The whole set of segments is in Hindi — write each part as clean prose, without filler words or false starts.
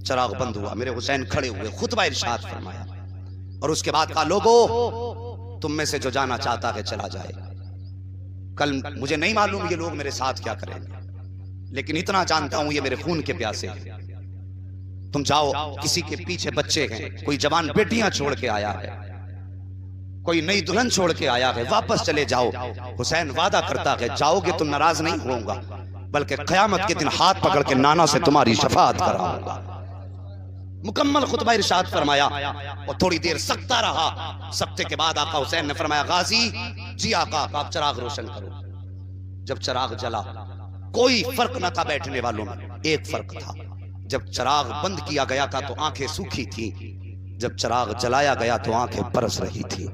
चराग बंद हुआ, मेरे हुसैन खड़े हुए, खुतबा इरशाद फरमाया और उसके बाद कहा, लोगों तुम में से जो जाना चाहता है चला जाए। कल मुझे नहीं मालूम ये लोग मेरे साथ क्या करेंगे, लेकिन इतना जानता हूं ये मेरे खून के प्यासे हैं। तुम जाओ, किसी के पीछे बच्चे हैं, कोई जवान बेटियां छोड़ के आया है, कोई नई दुल्हन छोड़ के आया है, वापस चले जाओ। हुसैन वादा करता है, जाओगे तो नाराज नहीं होऊंगा, बल्कि क़यामत के दिन हाथ पकड़ के नाना से तुम्हारी शफाअत कराऊंगा। मुकम्मल खुतबा इरशाद फरमाया और थोड़ी देर सकता रहा। सकते के बाद आका हुसैन ने फरमाया, गाजी जी आका, आप चराग रोशन करो। जब चराग जला, कोई फर्क न था बैठने वालों में, एक फर्क था, जब चराग बंद किया गया था तो आंखें सूखी थी, जब चराग जलाया गया तो आंखें बरस रही थी।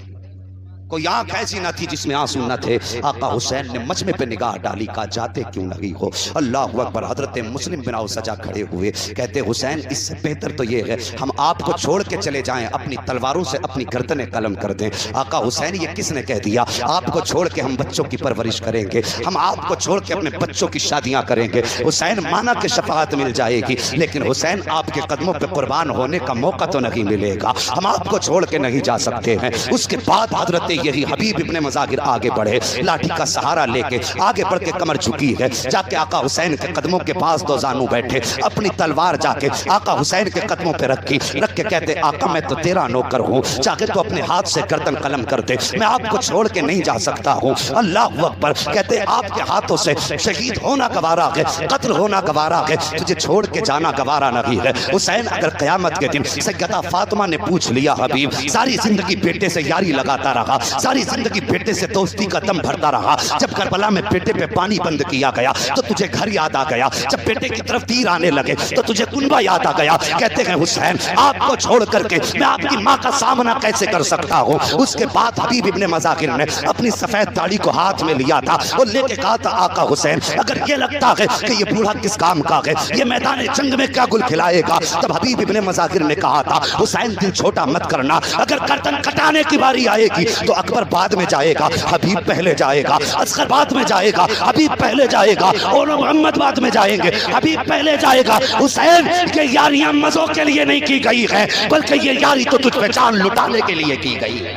कोई आंख ऐसी न थी जिसमें आंसू न थे। आका हुसैन ने मजमे पे निगाह डाली, कहा जाते क्यों नहीं हो। अल्लाह अकबर। हजरत मुस्लिम बिन औस सजा खड़े हुए, कहते हुसैन इससे बेहतर तो ये है हम आपको छोड़ के चले जाएं, अपनी तलवारों से अपनी गर्दनें कलम कर दें। आका हुसैन ये किसने कह दिया, आपको छोड़ के हम बच्चों की परवरिश करेंगे, हम आपको छोड़ के अपने बच्चों की शादियां करेंगे। हुसैन माना कि शफाअत मिल जाएगी, लेकिन हुसैन आपके कदमों पे कुर्बान होने का मौका तो नहीं मिलेगा, हम आपको छोड़ के नहीं जा सकते हैं। उसके बाद हजरत यही हबीब इब्ने मज़ाहिर आगे बढ़े, लाठी का सहारा लेके आगे बढ़ के कमर झुकी है, जाके आका हुसैन के कदमों के पास दो जानू बैठे, अपनी तलवार जाके आका हुसैन के कदमों पे रखी, रख के कहते, आका मैं तो तेरा नौकर हूँ, चाहे तो अपने हाथ से गर्दन कलम कर दे, मैं आपको छोड़ के नहीं जा सकता हूँ। अल्लाह अकबर। कहते आपके हाथों से शहीद होना गवारा है, कत्ल होना गवारा है, तुझे छोड़ के जाना गवारा नहीं है। हुसैन अगर क़यामत के दिन सैयदा फातिमा ने पूछ लिया, हबीब सारी जिंदगी बेटे से यारी लगाता रहा, सारी जिंदगी बेटे से दोस्ती का दम भरता रहा, जब करबला में बेटे पे पानी बंद किया गया तो तुझे घर याद आ गया, जब बेटे की तरफ तीर आने लगे तो तुझे कुनबा याद आ गया। कहते हैं हुसैन आपको छोड़ करके मैं आपकी माँ का सामना कैसे कर सकता हूँ। उसके बाद हबीब इब्ने मज़ाहिर ने अपनी सफेद दाढ़ी को हाथ में लिया था और लेके कहा था, आका हुसैन अगर ये लगता है कि ये बूढ़ा किस काम का है, ये मैदान जंग में क्या गुल खिलाएगा। तब हबीब इब्ने मज़ाहिर ने कहा था, हुसैन दिल छोटा मत करना, अगर गर्दन कटाने की बारी आएगी तो अकबर बाद में जाएगा, हबीब पहले जाएगा, असगर बाद में जाएगा, हबीब पहले जाएगा, और मोहम्मद बाद में जाएंगे, हबीब पहले जाएगा। हुसैन ये यारियां मजों के लिए नहीं की गई है, बल्कि ये यारी तो तुझ पे जान लुटाने के लिए की गई है।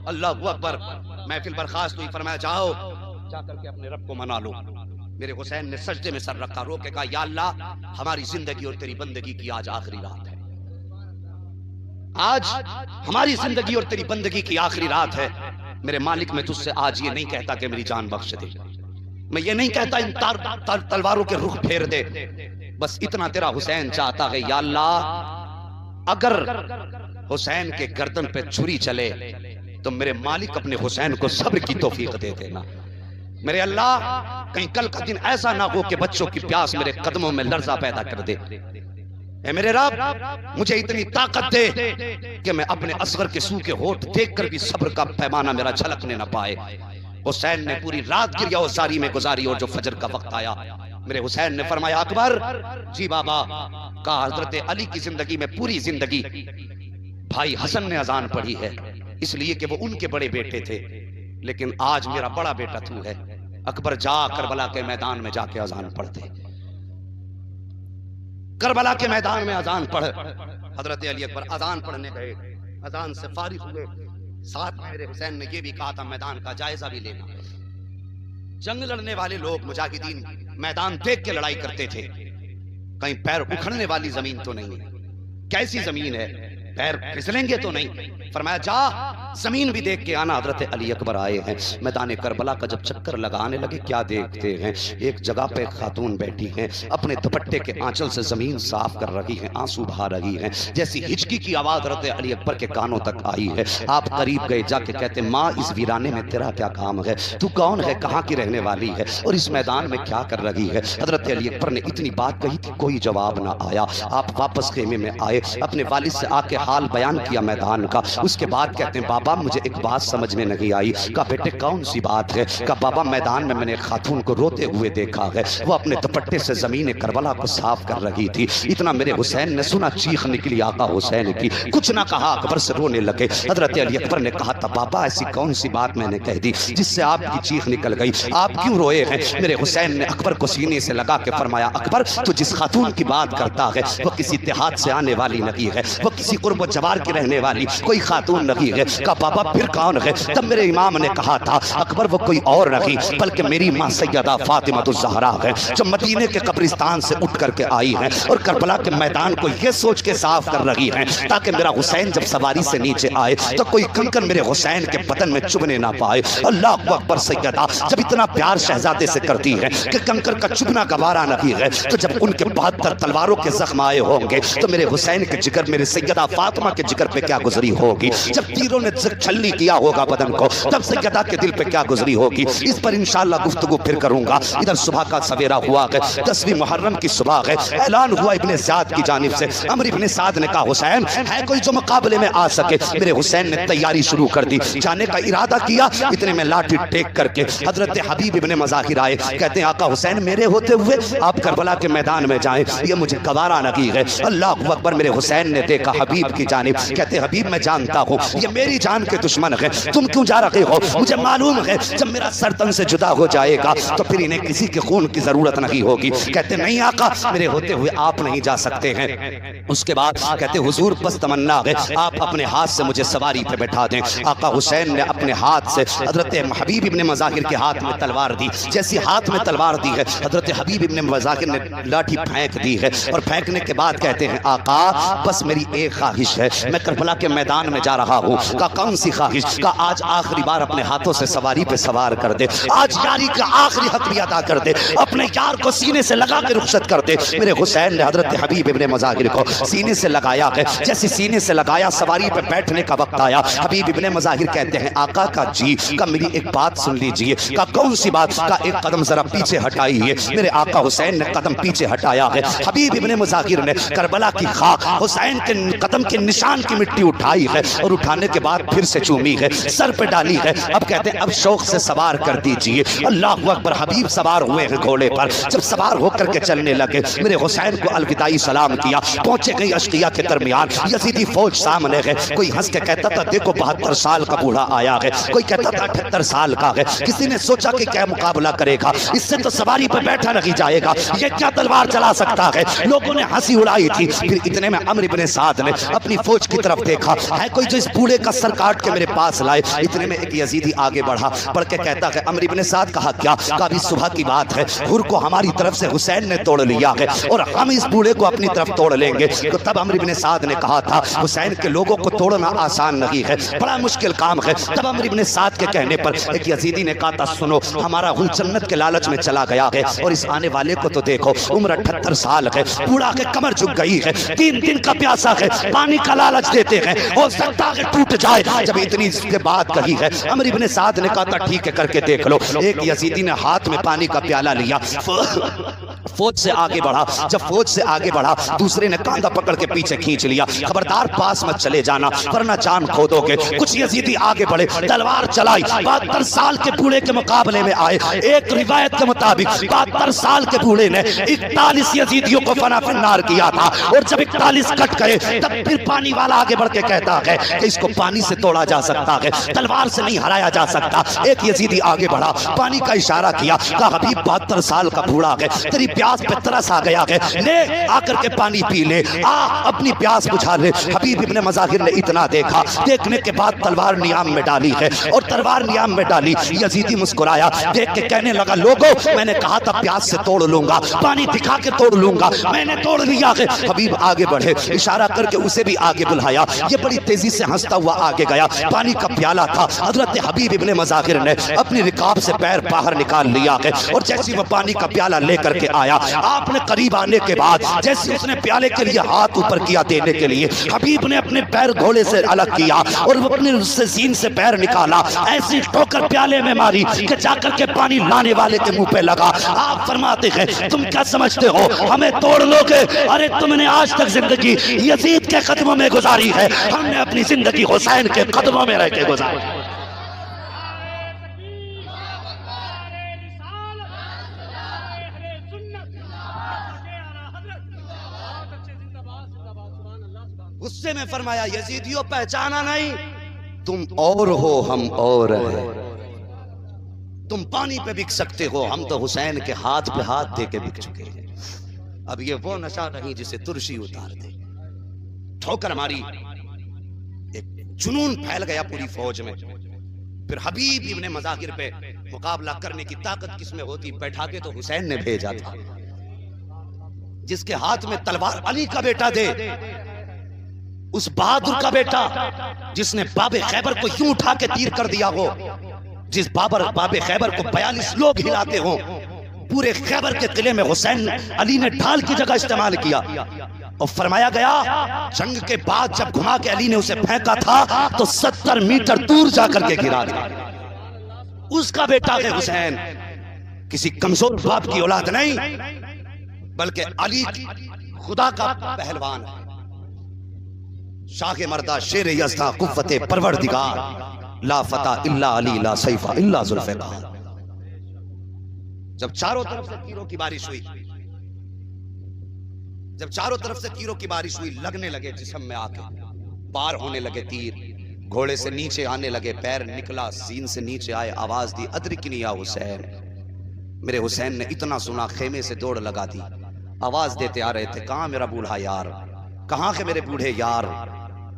अल्लाह अकबर। महफिल बर्खास्त हुई, फरमाया जाओ जाकर के अपने रब को मना लो। मेरे हुसैन ने सजदे में सर रखा, रो के कहा, या अल्लाह हमारी जिंदगी और तेरी बंदगी की आज आखिरी रात है, आज हमारी जिंदगी और तेरी बंदगी की आखिरी रात है। मेरे मालिक मैं तुझसे आज ये नहीं कहता कि मेरी जान बख्श दे, मैं ये नहीं कहता इन तलवारों के रुख फेर दे, बस इतना तेरा हुसैन चाहता है, या अल्लाह अगर हुसैन के गर्दन पे छुरी चले तो मेरे मालिक अपने हुसैन को सब्र की तौफीक दे देना। मेरे अल्लाह कहीं कल का दिन ऐसा ना हो कि बच्चों की प्यास मेरे कदमों में लर्जा पैदा कर दे। ऐ मेरे रब मुझे इतनी ताकत दे कि मैं अपने असगर के सूखे होठ देखकर भी सब्र का पैमाना मेरा झलकने ना पाए। हुसैन ने पूरी रात गिरयाज़ारी में गुजारी और जो फजर का वक्त आया, मेरे हुसैन ने फरमाया, अकबर जी बाबा। कहा हजरत अली की जिंदगी में पूरी जिंदगी भाई हसन ने अजान पढ़ी है, इसलिए कि वो उनके बड़े बेटे थे, लेकिन आज मेरा बड़ा बेटा तू है। अकबर जा करबला के मैदान में जाके अजान पढ़ते, करबला के मैदान में अजान पढ़। हजरत अली अकबर अजान पढ़ने गए, अजान से फारिग हुए, साथ में मेरे हुसैन ने यह भी कहा था मैदान का जायजा भी लेना। जंग लड़ने वाले लोग मुजाहिदीन मैदान देख के लड़ाई करते थे, कहीं पैर उखड़ने वाली जमीन तो नहीं है, कैसी जमीन है, पैर फिसलेंगे तो नहीं। फरमाया जा जमीन भी देख के आना। हजरत अली अकबर आए हैं मैदान करबला का, जब चक्कर लगाने लगे क्या देखते हैं, एक जगह पे खातून बैठी हैं, अपने दुपट्टे के आंचल से जमीन साफ कर रही हैं, आंसू बहा रही हैं। जैसी हिचकी की आवाज हजरत अली अकबर के कानों तक आई है, आप करीब गए, जाके कहते, माँ इस वीराने में तेरा क्या काम है, तू कौन है, कहाँ की रहने वाली है और इस मैदान में क्या कर रही है। हजरत अली अकबर ने इतनी बात कही थी, कोई जवाब ना आया। आप वापस खेमे में आए, अपने वालिद से आके हाल बयान किया मैदान का। उसके बाद कहते हैं, बाबा मुझे एक बात समझ में नहीं आई। कहा बेटे कौन सी बात है? कहा बाबा मैदान में मैंने खातून को रोते हुए देखा है, वो अपने दुपट्टे से जमीन करबला को साफ कर रही थी। इतना मेरे हुसैन ने सुना, चीख निकली आका हुसैन की, कुछ ना कहा, अकबर से रोने लगे। हजरत अली अकबर ने कहा था बाबा ऐसी कौन सी बात मैंने कह दी जिससे आपकी चीख निकल गई, आप क्यों रोए हैं? मेरे हुसैन ने अकबर को सीने से लगा के फरमाया अकबर तो जिस खातून की बात करता है वो किसी देहात से आने वाली नहीं है, वो किसी कुर्ब जवार की रहने वाली कोई खातून नहीं है। कहा बाबा फिर कौन है? तब मेरे इमाम ने कहा था अकबर वो कोई और नहीं बल्कि मेरी माँ सैयदा फातिमातुज़ ज़हरा है, जो मदीने के कब्रिस्तान से उठ करके आई है और करबला के मैदान को ये सोच के साफ कर रही है ताकि मेरा हुसैन जब सवारी से नीचे आए तो कोई कंकड़ मेरे हुसैन के बदन में चुभने ना पाए। अल्लाह अकबर। सैयदा जब इतना प्यार शहजादे से करती है कि कंकड़ का चुभना गवारा नहीं है, तो जब उनके 72 तलवारों के जख्म आए होंगे तो मेरे हुसैन के जिगर, मेरे सैयदा फातिमा के जिगर पे क्या गुजरी होगी? जब तीरों ने छल्ली किया होगा बदन को तब सैयदा के दिल पे क्या गुजरी होगी? इस पर इंशाअल्लाह गुफ्तगू फिर करूंगा। इधर सुबह का सवेरा हुआ है, 10वीं मुहर्रम की सुबह है। ऐलान हुआ इब्ने ज़ियाद की जानिब से, अमर इब्ने साद ने कहा हुसैन है कोई जो मुकाबले में आ सके? मेरे हुसैन ने तैयारी शुरू कर दी, जाने का इरादा किया। इतने में लाठी टेक करके हजरत हबीब इब्ने मज़ाहिर आए, कहते हैं आका हुसैन मेरे होते हुए आप करबला के मैदान में जाएं, ये मुझे गवारा नहीं है। अल्लाह अकबर। मेरे हुसैन ने देखा हबीब की जानिब, कहते हबीब मैं जानता हूँ ये मेरी जान के दुश्मन है, तुम क्यों जा रहे हो? मुझे मालूम है जब मेरा सर तन से जुदा हो जाएगा तो फिर इन्हें किसी के खून की जरूरत नहीं होगी। कहते नहीं आका मेरे होते हुए आप नहीं जा सकते हैं। उसके बाद कहते हुजूर बस तमन्ना है आप अपने हाथ से मुझे सवारी पे बैठा दें। आका हुसैन ने अपने हाथ से हजरत हबीब इब्ने मज़ाहिर के हाथ में तलवार दी। जैसी हाथ में तलवार दी है हजरत हबीब इब्ने मज़ाहिर ने लाठी फेंक दी है और फेंकने के बाद कहते हैं आका बस मेरी एक ख्वाहिश है, मैं करबला के मैदान में जा रहा हूँ। का कौन सी ख्वाहिश? का आज आखिरी बार अपने हाथों से सवारी पे सवार कर दे, आज यारी का आखिरी हक भी अदा कर दे, अपने यार को सीने से लगा के रुखसत कर दे। मेरे हुसैन ने हजरत हबीब इब्ने मज़ाहिर को सीने से लगाया है, जैसे सीने से लगाया सवारी पे बैठने का वक्त आया। हबीब इब्ने मज़ाहिर कहते हैं आका का जी का मेरी एक बात सुन लीजिए। का कौन सी बात? का एक कदम जरा पीछे हटाइए। मेरे आका हुसैन ने कदम पीछे हटाया है। हबीब इब्ने मज़ाहिर ने करबला की खाक हुसैन के कदम के निशान की मिट्टी उठाई है और उठाने के बाद फिर से चूमी है, सर पे डाली है। अब कहते हैं अब शौक से सवार कर दीजिए। अल्लाह अकबर। हबीब सवार हुए हैं घोड़े पर। जब सवार होकर के चलने लगे मेरे हुसैन को अलविदाई सलाम किया। पहुंचे गई अश्किया के दरमियान, यजीदी फौज सामने है। कोई हंस के कहता था देखो 72 साल का बूढ़ा आया है, कोई कहता था 78 साल का है। किसी ने सोचा कि क्या मुकाबला करेगा, इससे तो सवारी पर बैठा नहीं जाएगा, ये क्या तलवार चला सकता है। लोगों ने हंसी उड़ाई थी। फिर इतने में अमर इब्ने साद ने अपनी फौज की तरफ देखा, है कोई जो इस बूढ़े का सर काट के मेरे पास लाए। इतने में एक यजीदी आगे बढ़ा, बढ़ के कहता है अमर इब्ने साद कहा क्या? कभी सुबह की बात है, हुर को हमारी तरफ से हुसैन ने तोड़ लिया है और हम इस बूढ़े को अपनी तरफ तोड़ लेंगे। तो तब अमर इब्ने साद ने कहा था हुसैन के लोगों को तोड़ना आसान नहीं है, बड़ा मुश्किल काम है। तब अमर इब्ने साद के कहने पर एक यजीदी ने कहा था सुनो हमारा गुल जन्नत के लालच में चला गया है और इस आने वाले को तो देखो उम्र 78 साल है, बूढ़ा के कमर झुक गई है, 3 दिन का प्यासा है, पानी का लालच देते हैं, हो सकता है टूट जाए। जब इतनी इसके बात कही है अमर इब्ने साद ने कहा था ठीक है करके देख लो। एक यजीदी ने हाथ में पानी का प्याला लिया, फौज से आगे बढ़ा। जब फौज से आगे बढ़ा दूसरे ने कांधा पकड़ के पीछे खींच लिया, खबरदार पास मत चले जाना वरना जान खो दोगे। कुछ यजीदी आगे बढ़े, तलवार चलाई, 72 साल के बूढ़े के मुकाबले में आए। एक रिवायत के मुताबिक 72 साल के बूढ़े ने 41 यजीदियों को फना फिन्नार किया था और जब 41 कट गए तब फिर पानी वाला आगे बढ़ के कहता है कि इसको पानी से तोड़ा जा सकता है, तलवार से नहीं हराया जा सकता। एक यजीदी आगे बढ़ा, पानी का इशारा किया, कहा हबीब 72 साल का बूढ़ा है, तेरी प्यास पे तरस आ गया है, ले आकर के पानी पी ले, आ अपनी प्यास बुझा ले। हबीब इब्ने मज़ाहिर ने इतना देखा, देखने के बाद तलवार नियाम में डाली है और तलवार नियाम में डाली। यजीदी मुस्कुराया, देख के कहने लगा लोगो मैंने कहा था प्यास से तोड़ लूंगा, पानी दिखा के तोड़ लूंगा, मैंने तोड़ लिया है। हबीब आगे बढ़े, इशारा करके उसे भी आगे बुलाया। ये बड़ी तेजी से हंसता हुआ आगे गया, पानी का प्याला था। हजरत हबीब इब्ने मज़ाहिर ने अपनी रिकाब से पैर बाहर निकाल लिया है और जैसे वो पानी का प्याला लेकर के आया फरमाया। आपने करीब आने के बाद जैसे उसने प्याले के लिए हाथ ऊपर किया देने के लिए, हबीब ने अपने पैर घोड़े से अलग किया और वो अपने उससे सीन से पैर निकाला, ऐसी ठोकर प्याले में मारी कि जाकर के पानी लाने वाले के मुंह पे लगा। आप फरमाते हैं तुम क्या समझते हो हमें तोड़ लोगे? अरे तुमने आज तक जिंदगी यजीद के कदमों में गुजारी है, हमने अपनी जिंदगी हुसैन के कदमों में रह के गुजारी। गुस्से में फरमाया यजीदियों पहचाना नहीं, तुम और हो हम और हैं। तुम पानी पे बिक सकते हो, हम तो हुसैन के हाथ पे हाथ दे के बिक चुके हैं। अब ये वो नशा नहीं जिसे तुरशी उतार दे। ठोकर मारी, एक जुनून फैल गया पूरी फौज में। फिर हबीब इब्ने मज़ाहिर पे मुकाबला करने की ताकत किसमें होती? बैठा के तो हुसैन ने भेजा था। जिसके हाथ में तलवार अली का बेटा दे, उस बहादुर का बेटा जिसने बाबे खैबर को यूं उठा के तीर कर दिया हो, जिस बाबे खैबर को 42 लोग हिलाते हो, पूरे खैबर के किले में हुसैन अली ने ढाल की जगह इस्तेमाल किया। और फरमाया गया जंग के बाद जब घुमा के अली ने उसे फेंका था तो 70 मीटर दूर जाकर के गिरा दिया। उसका बेटा है हुसैन, किसी कमजोर बाप की औलाद नहीं, बल्कि अली खुदा का पहलवान है। शाह मर्दा शेर यज़्दा कुव्वते परवरदिगार, ला फता इल्ला अली ला सैफा इल्ला जुल्फ़िकार। जब चारों तरफ से तीरों की बारिश हुई, जब चारों तरफ से तीरों की बारिश हुई, लगने लगे जिस्म में आके, पार होने लगे तीर, घोड़े से नीचे आने लगे, पैर निकला, सीन से नीचे आए, आवाज दी अदरिकनी या हुसैन। मेरे हुसैन ने इतना सुना, खेमे से दौड़ लगा दी, आवाज देते आ रहे थे, कहां मेरा बूढ़ा यार, कहां के मेरे बूढ़े यार?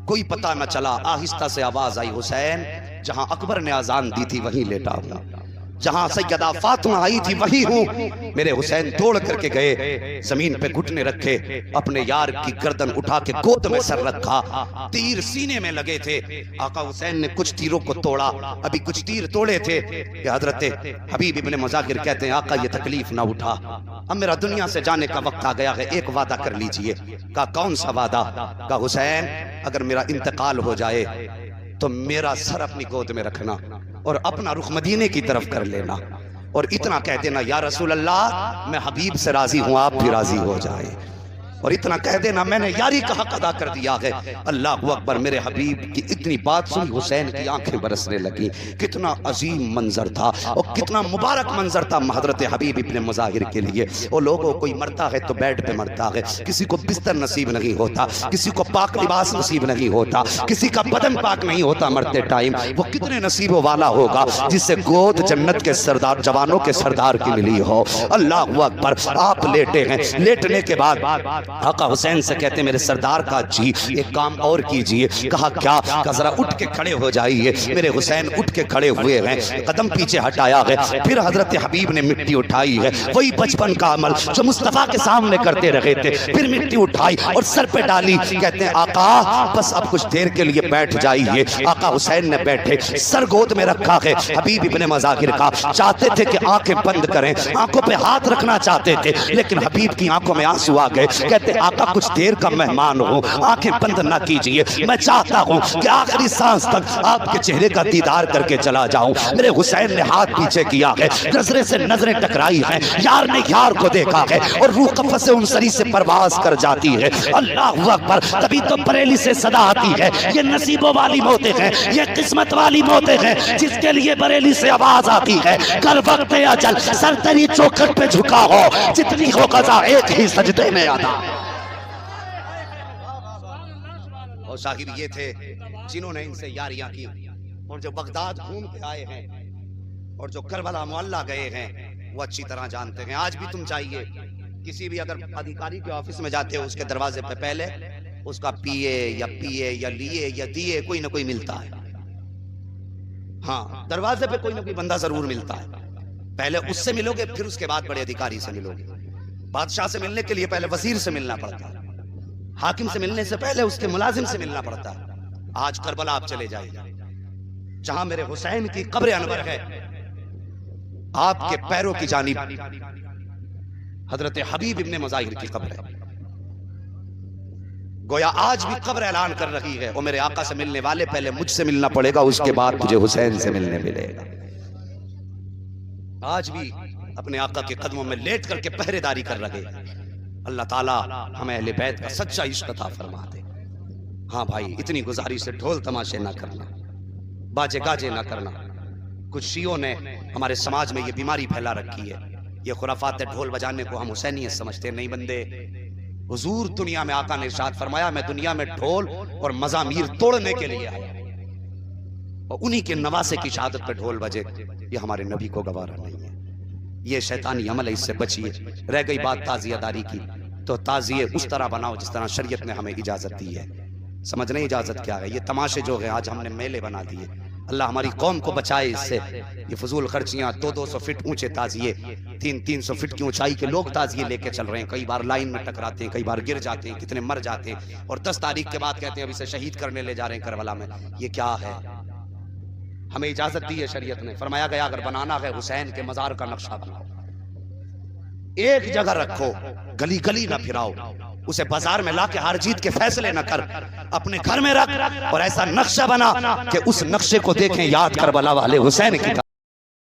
कोई पता न चला। आहिस्ता से आवाज आई, हुसैन जहां अकबर ने अजान दी थी वहीं लेटा हूं, जहां सैयदा फातिमा आई थी वहीं हूं। मेरे हुसैन दौड़ करके गए, जमीन पे घुटने रखे, अपने यार की गर्दन उठा के गोद में सर रखा, तीर सीने में लगे थे। आका हुसैन ने कुछ तीरों को तोड़ा, अभी कुछ तीर तोड़े थे कि हजरत हबीब इब्ने मज़ाहिर कहते हैं आका ये तकलीफ ना उठा, अब मेरा दुनिया से जाने का वक्त आ गया है, एक वादा कर लीजिए। का कौन सा वादा? का हुसैन अगर मेरा इंतकाल हो जाए तो मेरा सर अपनी गोद में रखना और अपना रुख मदीने की तरफ कर लेना, और इतना कह देना या रसूल अल्लाह मैं हबीब से राजी हूं, आप भी राजी हो जाए, और इतना कह देना मैंने यारी का हक अदा कर दिया है। अल्लाह अकबर। मेरे हबीब की इतनी बात सुनी हुसैन की आंखें बरसने लगी। कितना अजीम मंजर था और कितना मुबारक मंजर था हजरत हबीब इब्ने मज़ाहिर के लिए। वो लोगों कोई मरता है तो बेड पे मरता है, किसी को बिस्तर नसीब नहीं होता, किसी को पाक लिबास नसीब नहीं होता, किसी का बदन पाक नहीं होता मरते टाइम। वो कितने नसीबों वाला होगा जिससे गोद जन्नत के सरदार जवानों के सरदार की मिली हो। अल्लाह अकबर। आप लेटे हैं, लेटने के बाद आका हुसैन से कहते मेरे सरदार का जी एक काम और कीजिए। कहा क्या? कहा जरा उठ के खड़े हो जाइए। मेरे हुसैन उठ के खड़े हुए हैं, कदम पीछे हटाया है, फिर हजरत हबीब ने मिट्टी उठाई है, वही बचपन का अमल जो मुस्तफा के सामने करते रहे थे, फिर मिट्टी उठाई और सर पे डाली। कहते हैं आका बस अब कुछ देर के लिए बैठ जाइए। आका हुसैन ने बैठे, सर गोद में रखा है हबीब इब्ने मज़ाहिर का। चाहते थे कि आंखें बंद करें, आंखों पे हाथ रखना चाहते थे, लेकिन हबीब की आंखों में आंसू आ गए। कहते आका कुछ देर का मेहमान हो, आंखें बंद ना कीजिए, मैं चाहता हूं कि आखिरी सांस तक आपके चेहरे का दीदार करके चला जाऊं। मेरे हुसैन ने हाथ पीछे किया है, नजरे से नजरें टकराई हैं, यार ने यार को देखा है और रूह कफ़स से उनसरी से परवाज कर जाती है। अल्लाह अकबर। तभी तो बरेली से सदा आती है, ये नसीबों वाली मौतें हैं, ये किस्मत वाली मौतें हैं जिसके लिए बरेली से आवाज आती है कर वक्त अजल सर तेरी चौखट पे झुका हो, जितनी हो कज़ा एक ही सजदे में अदा। और साहिब ये थे जिन्होंने इनसे यारियां की, और जो बगदाद घूम के आए हैं और जो करबला मोहल्ला गए हैं वो अच्छी तरह जानते हैं। आज भी तुम चाहिए किसी भी अगर अधिकारी के ऑफिस में जाते हो, उसके दरवाजे पे पहले उसका पीए या लिए या दिए कोई ना कोई मिलता है। हाँ, दरवाजे पे कोई ना कोई बंदा जरूर मिलता है। पहले उससे मिलोगे, फिर उसके बाद बड़े अधिकारी से मिलोगे। बादशाह से मिलने के लिए पहले वजीर से मिलना पड़ता है, हाकिम से मिलने से पहले उसके मुलाजिम से मिलना पड़ता है। आज करबला आप चले जाइए, जहां मेरे हुसैन की कब्र अनवर है, आपके पैरों की जानिब हजरत हबीब इब्ने मुज़ाहिर की कब्र है। गोया आज भी कब्र ऐलान कर रही है, और मेरे आका से मिलने वाले पहले मुझसे मिलना पड़ेगा, उसके बाद तुझे हुसैन से मिलने मिलेगा। आज भी अपने आका के कदमों में लेट करके पहरेदारी कर रहे। अल्लाह ताला हमें अहले बैत का सच्चा इश्क अता फरमा दे। हाँ भाई, इतनी गुजारिश से ढोल तमाशे ना करना, बाजे गाजे ना करना। कुछ शियों ने हमारे समाज में ये बीमारी फैला रखी है, ये खुराफात ढोल बजाने को हम हुसैनियत समझते। नहीं बंदे, हुजूर दुनिया में आका ने इरशाद फरमाया, मैं दुनिया में ढोल और मज़ामीर तोड़ने के लिए आया, और उन्हीं के नवासे की शहादत पे ढोल बजे, ये हमारे नबी को गवारा नहीं है। ये शैतानी अमल है, इससे बचिए। रह गई बात ताज़ियादारी की, तो ताज़िए उस तरह बनाओ जिस तरह शरीयत ने हमें इजाजत दी है। समझने इजाजत क्या है? ये तमाशे जो है आज हमने मेले बना दिए। अल्लाह हमारी कौम को बचाए इससे। ये फजूल खर्चियाँ, 200-200 फीट ऊंचे ताजिए, 300-300 फीट की ऊंचाई के लोग ताजिए लेके चल रहे हैं। कई बार लाइन में टकराते हैं, कई बार गिर जाते हैं, कितने मर जाते हैं, और 10 तारीख के बाद कहते हैं अभी से शहीद करने ले जा रहे हैं करबला में। ये क्या है? हमें इजाजत दी है शरीयत ने। फरमाया गया अगर बनाना है हुसैन के मजार का नक्शा बनाओ, एक जगह रखो, गली गली ना फिराओ, उसे बाजार में लाके हार जीत के फैसले न कर, अपने घर में रख, और ऐसा नक्शा बना कि उस नक्शे को देखें, याद करबला वाले हुसैन की